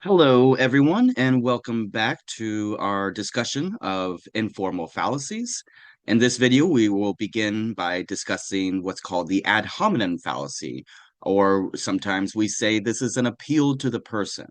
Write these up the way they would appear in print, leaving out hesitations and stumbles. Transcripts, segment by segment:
Hello, everyone, and welcome back to our discussion of informal fallacies. In this video, we will begin by discussing what's called the ad hominem fallacy, or sometimes we say this is an appeal to the person.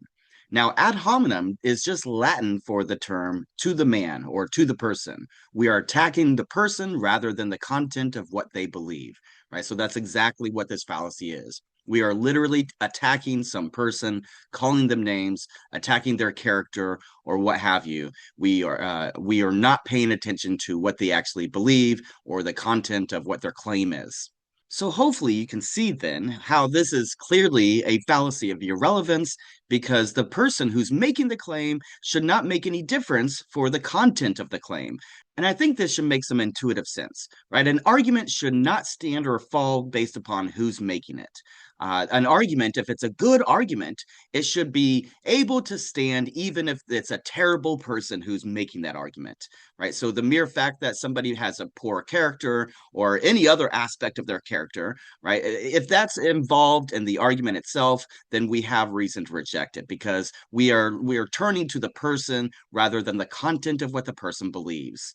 Now, ad hominem is just Latin for the term to the man or to the person. We are attacking the person rather than the content of what they believe, right? So that's exactly what this fallacy is. We are literally attacking some person, calling them names, attacking their character, or what have you. We are not paying attention to what they actually believe or the content of what their claim is. So hopefully you can see then how this is clearly a fallacy of irrelevance because the person who's making the claim should not make any difference for the content of the claim. And I think this should make some intuitive sense, right? An argument should not stand or fall based upon who's making it. An argument, if it's a good argument, it should be able to stand even if it's a terrible person who's making that argument, right? So the mere fact that somebody has a poor character or any other aspect of their character, right? If that's involved in the argument itself, then we have reason to reject it because we are turning to the person rather than the content of what the person believes.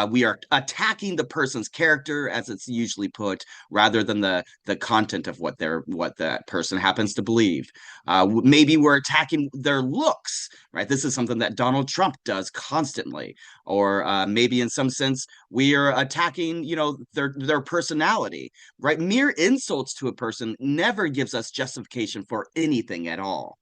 We are attacking the person's character, as it's usually put, rather than the content of what that person happens to believe. Maybe we're attacking their looks, right? This is something that Donald Trump does constantly, or maybe in some sense we are attacking, their personality, right? Mere insults to a person never gives us justification for anything at all.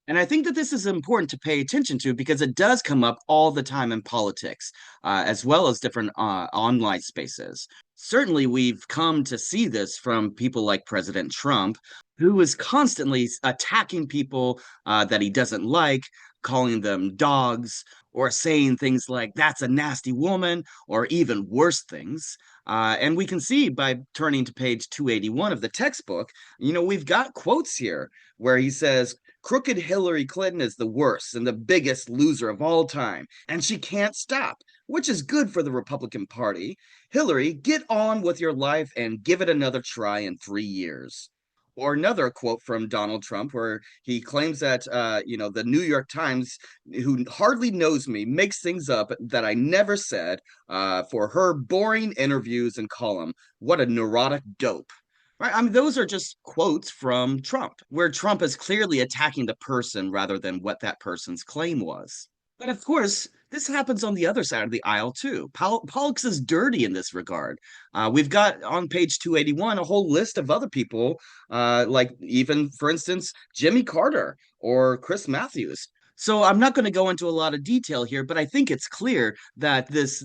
And I think that this is important to pay attention to because it does come up all the time in politics, as well as different online spaces. Certainly, we've come to see this from people like President Trump, who is constantly attacking people that he doesn't like, calling them dogs, or saying things like, that's a nasty woman, or even worse things. And we can see by turning to page 281 of the textbook, we've got quotes here where he says, crooked Hillary Clinton is the worst and the biggest loser of all time, and she can't stop, which is good for the Republican Party. Hillary, get on with your life and give it another try in 3 years. Or another quote from Donald Trump where he claims that, the New York Times, who hardly knows me, makes things up that I never said for her boring interviews and column. What a neurotic dope. Right? I mean, those are just quotes from Trump, where Trump is clearly attacking the person rather than what that person's claim was. But of course, this happens on the other side of the aisle too. Politics is dirty in this regard. We've got on page 281 a whole list of other people, like even, for instance, Jimmy Carter or Chris Matthews. So I'm not going to go into a lot of detail here, but I think it's clear that this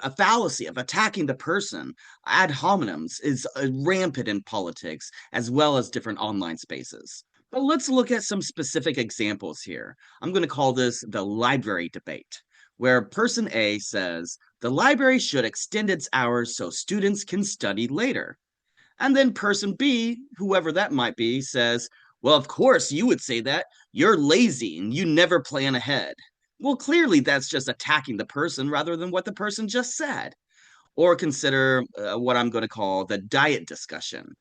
a fallacy of attacking the person ad hominems is rampant in politics as well as different online spaces. But let's look at some specific examples here. I'm going to call this the library debate, where person A says the library should extend its hours so students can study later. And then person B, whoever that might be, says, well, of course you would say that. You're lazy and you never plan ahead. Well, clearly that's just attacking the person rather than what the person just said. Or consider what I'm going to call the diet discussion.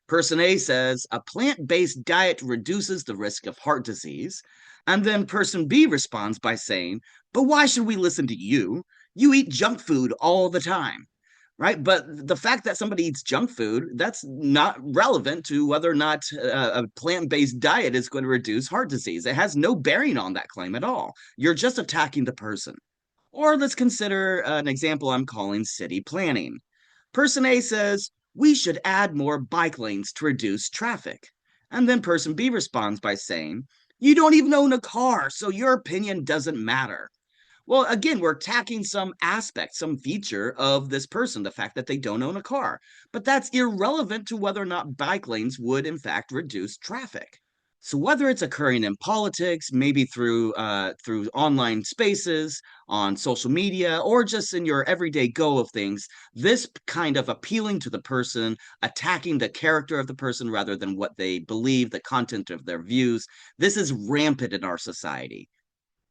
Person A says a plant based diet reduces the risk of heart disease. And then person B responds by saying, but why should we listen to you? You eat junk food all the time, right? But the fact that somebody eats junk food, that's not relevant to whether or not a plant based diet is going to reduce heart disease. It has no bearing on that claim at all. You're just attacking the person. Or let's consider an example I'm calling city planning. Person A says, we should add more bike lanes to reduce traffic. And then person B responds by saying, you don't even own a car, so your opinion doesn't matter. Well, again, we're attacking some aspect, some feature of this person, the fact that they don't own a car. But that's irrelevant to whether or not bike lanes would, in fact, reduce traffic. So whether it's occurring in politics, maybe through online spaces, on social media, or just in your everyday go of things, this kind of appealing to the person, attacking the character of the person rather than what they believe, the content of their views, this is rampant in our society.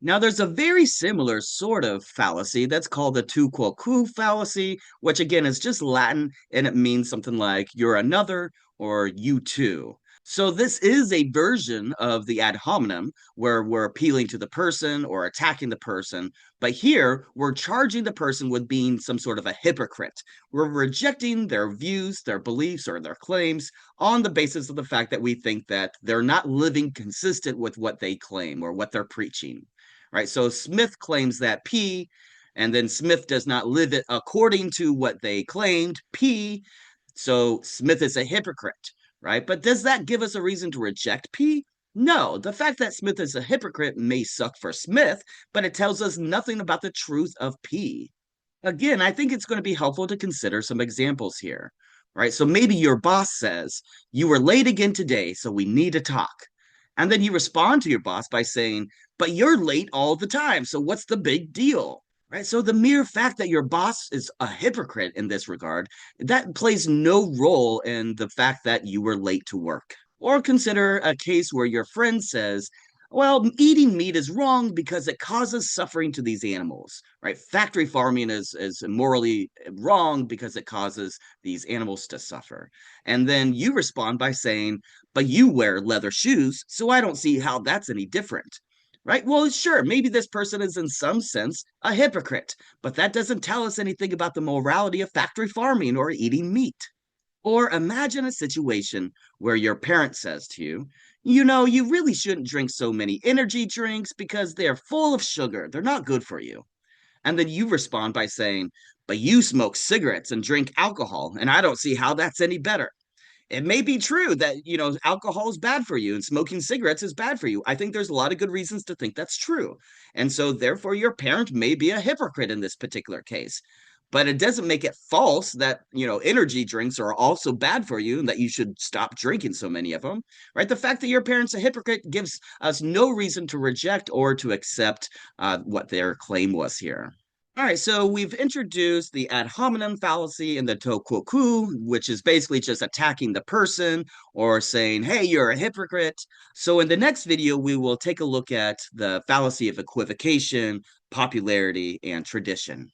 Now, there's a very similar sort of fallacy that's called the tu quoque fallacy, which again is just Latin and it means something like you're another or you too. So this is a version of the ad hominem where we're appealing to the person or attacking the person, but here we're charging the person with being some sort of a hypocrite. We're rejecting their views, their beliefs, or their claims on the basis of the fact that we think that they're not living consistent with what they claim or what they're preaching. Right? So Smith claims that P, and then Smith does not live it according to what they claimed, P, so Smith is a hypocrite, right? But does that give us a reason to reject P? No. The fact that Smith is a hypocrite may suck for Smith, but it tells us nothing about the truth of P. Again, I think it's going to be helpful to consider some examples here, right? So maybe your boss says, "You were late again today, so we need to talk." And then you respond to your boss by saying, "But you're late all the time, so what's the big deal?" Right? So the mere fact that your boss is a hypocrite in this regard, that plays no role in the fact that you were late to work. Or consider a case where your friend says, "Well, eating meat is wrong because it causes suffering to these animals," right? Factory farming is morally wrong because it causes these animals to suffer. And then you respond by saying, "But you wear leather shoes, so I don't see how that's any different." Right? Well, sure, maybe this person is in some sense a hypocrite, but that doesn't tell us anything about the morality of factory farming or eating meat. Or imagine a situation where your parent says to you, "You really shouldn't drink so many energy drinks because they're full of sugar. They're not good for you." And then you respond by saying, "But you smoke cigarettes and drink alcohol, and I don't see how that's any better." It may be true that, alcohol is bad for you and smoking cigarettes is bad for you. I think there's a lot of good reasons to think that's true. And so, therefore, your parent may be a hypocrite in this particular case. But it doesn't make it false that, energy drinks are also bad for you and that you should stop drinking so many of them, right? The fact that your parent's a hypocrite gives us no reason to reject or to accept what their claim was here. All right, so we've introduced the ad hominem fallacy and the to quoque, which is basically just attacking the person or saying, "Hey, you're a hypocrite." So in the next video, we will take a look at the fallacy of equivocation, popularity, and tradition.